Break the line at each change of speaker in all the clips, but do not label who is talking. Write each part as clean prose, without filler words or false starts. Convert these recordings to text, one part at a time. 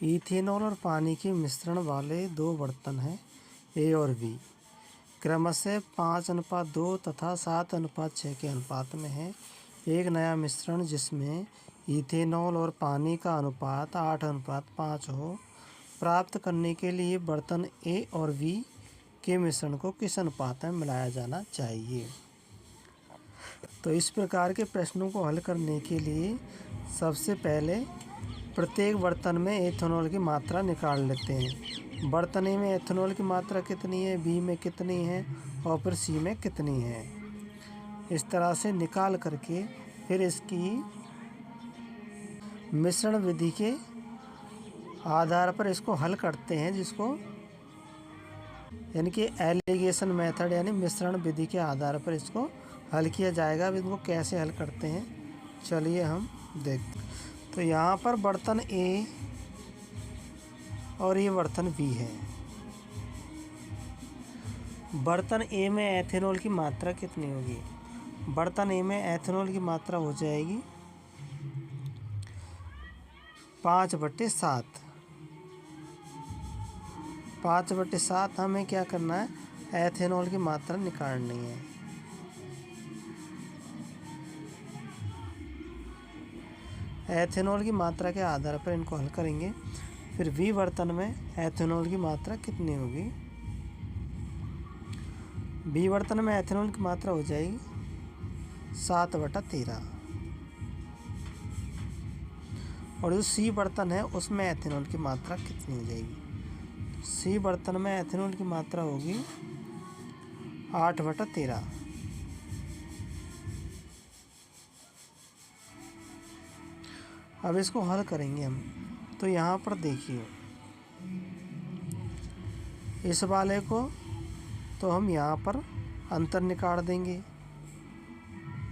Ethanol और पानी के मिश्रण वाले दो बर्तन हैं ए और बी, क्रमशः 5:2 तथा 7:6 के अनुपात में है। एक नया मिश्रण जिसमें इथेनॉल और पानी का अनुपात 8:5 हो, प्राप्त करने के लिए बर्तन ए और बी के मिश्रण को किस अनुपात में मिलाया जाना चाहिए। तो इस प्रकार के प्रश्नों को हल करने के लिए सबसे पहले प्रत्येक बर्तन में एथेनॉल की मात्रा निकाल लेते हैं। बर्तन ए में एथेनॉल की मात्रा कितनी है, बी में कितनी है और फिर सी में कितनी है। इस तरह से निकाल करके फिर इसकी मिश्रण विधि के आधार पर इसको हल करते हैं, जिसको यानी कि एलिगेशन मेथड यानी मिश्रण विधि के आधार पर इसको हल किया जाएगा। अब इनको कैसे हल करते हैं चलिए हम देखते हैं। तो यहाँ पर बर्तन ए और ये बर्तन बी है। बर्तन ए में एथेनॉल की मात्रा कितनी होगी। बर्तन ए में एथेनॉल की मात्रा हो जाएगी 5/7। 5/7 हमें क्या करना है, एथेनॉल की मात्रा निकालनी है। एथेनॉल की मात्रा के आधार पर इनको हल करेंगे। फिर बी बर्तन में एथेनॉल की मात्रा कितनी होगी। बी बर्तन में एथेनॉल की मात्रा हो जाएगी 7/13। और जो सी बर्तन है उसमें एथेनॉल की मात्रा कितनी हो जाएगी। सी बर्तन में एथेनॉल की मात्रा होगी 8/13। अब इसको हल करेंगे हम। तो यहाँ पर देखिए, इस वाले को तो हम यहाँ पर अंतर निकाल देंगे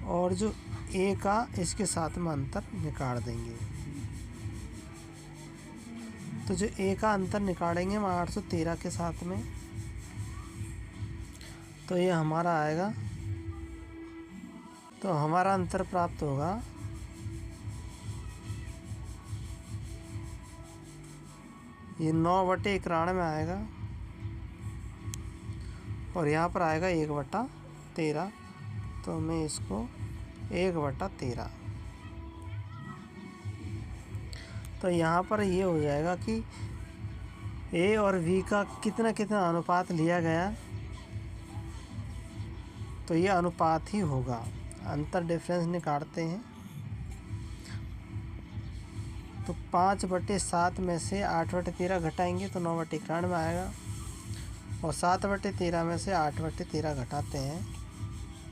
और जो ए का इसके साथ में अंतर निकाल देंगे। तो जो ए का अंतर निकालेंगे हम 813 के साथ में, तो ये हमारा आएगा। तो हमारा अंतर प्राप्त होगा 9/91 आएगा और यहाँ पर आएगा 1/13। तो मैं इसको 1/13। तो यहाँ पर ये हो जाएगा कि ए और बी का कितना कितना अनुपात लिया गया, तो ये अनुपात ही होगा। अंतर डिफरेंस निकालते हैं। तो 5/7 में से 8/13 घटाएंगे तो 9/91 आएगा और 7/13 में से 8/13 घटाते हैं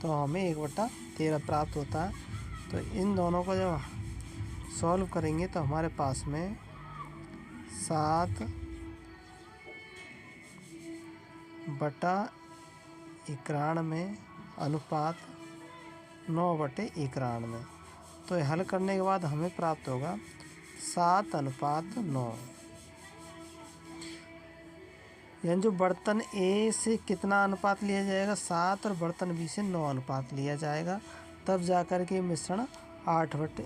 तो हमें 1/13 प्राप्त होता है। तो इन दोनों को जब सॉल्व करेंगे तो हमारे पास में 7/91 अनुपात 9/91। तो ये हल करने के बाद हमें प्राप्त होगा 7:9। यानी जो बर्तन ए से कितना अनुपात लिया जाएगा 7 और बर्तन बी से 9 अनुपात लिया जाएगा, तब जाकर के मिश्रण 8/,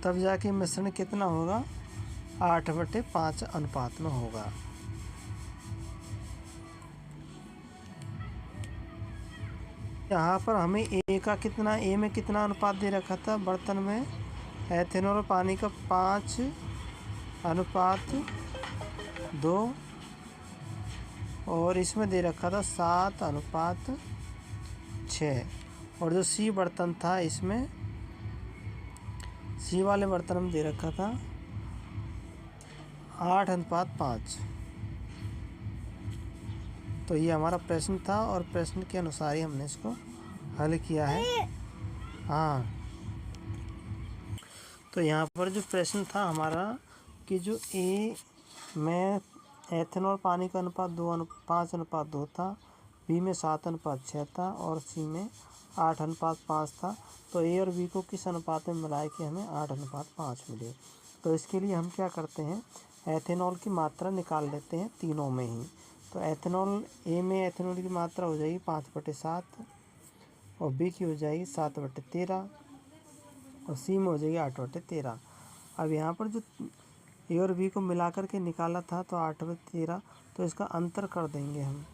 तब जाके मिश्रण कितना होगा 8/5 अनुपात में होगा। यहाँ पर हमें ए का कितना, ए में कितना अनुपात दे रखा था बर्तन में, एथेनॉल और पानी का 5:2 और इसमें दे रखा था 7:6। और जो सी बर्तन था इसमें, सी वाले बर्तन में दे रखा था 8:5। तो ये हमारा प्रश्न था और प्रश्न के अनुसार ही हमने इसको हल किया है। हाँ, तो यहाँ पर जो प्रश्न था हमारा कि जो ए में एथेनॉल पानी का अनुपात 5:2 था, बी में 7:6 था और सी में 8:5 था। तो ए और बी को किस अनुपात में मिलाए कि हमें 8:5 मिले। तो इसके लिए हम क्या करते हैं, एथेनॉल की मात्रा निकाल लेते हैं तीनों में ही। तो एथेनॉल ए में एथेनॉल की मात्रा हो जाएगी 5/7 और बी की हो जाएगी 7/13 और सी में हो जाएगी 8/13। अब यहाँ पर जो ए और बी को मिला करके निकाला था तो 8 में 13, तो इसका अंतर कर देंगे हम,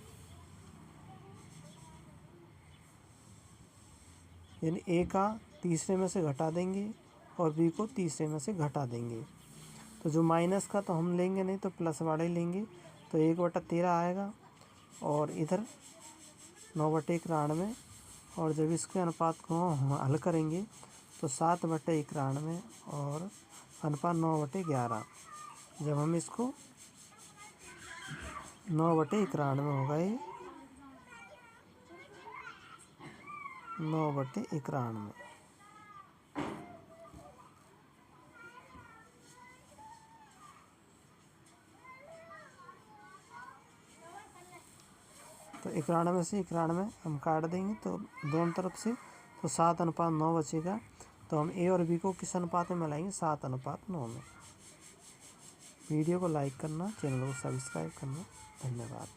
यानी ए का तीसरे में से घटा देंगे और बी को तीसरे में से घटा देंगे। तो जो माइनस का तो हम लेंगे नहीं, तो प्लस वाले ही लेंगे। तो 1/13 आएगा और इधर 9/91, और जब इसके अनुपात को हम हल करेंगे तो 7/91 और अनुपात 9/11। जब हम इसको 9/91 होगा, ये 9/91। तो 91 से 91 हम काट देंगे तो दोनों तरफ से, तो 7/9 बचेगा। तो हम ए और बी को किस अनुपात में मिलाएंगे? 7/9 में। वीडियो को लाइक करना, चैनल को सब्सक्राइब करना। धन्यवाद।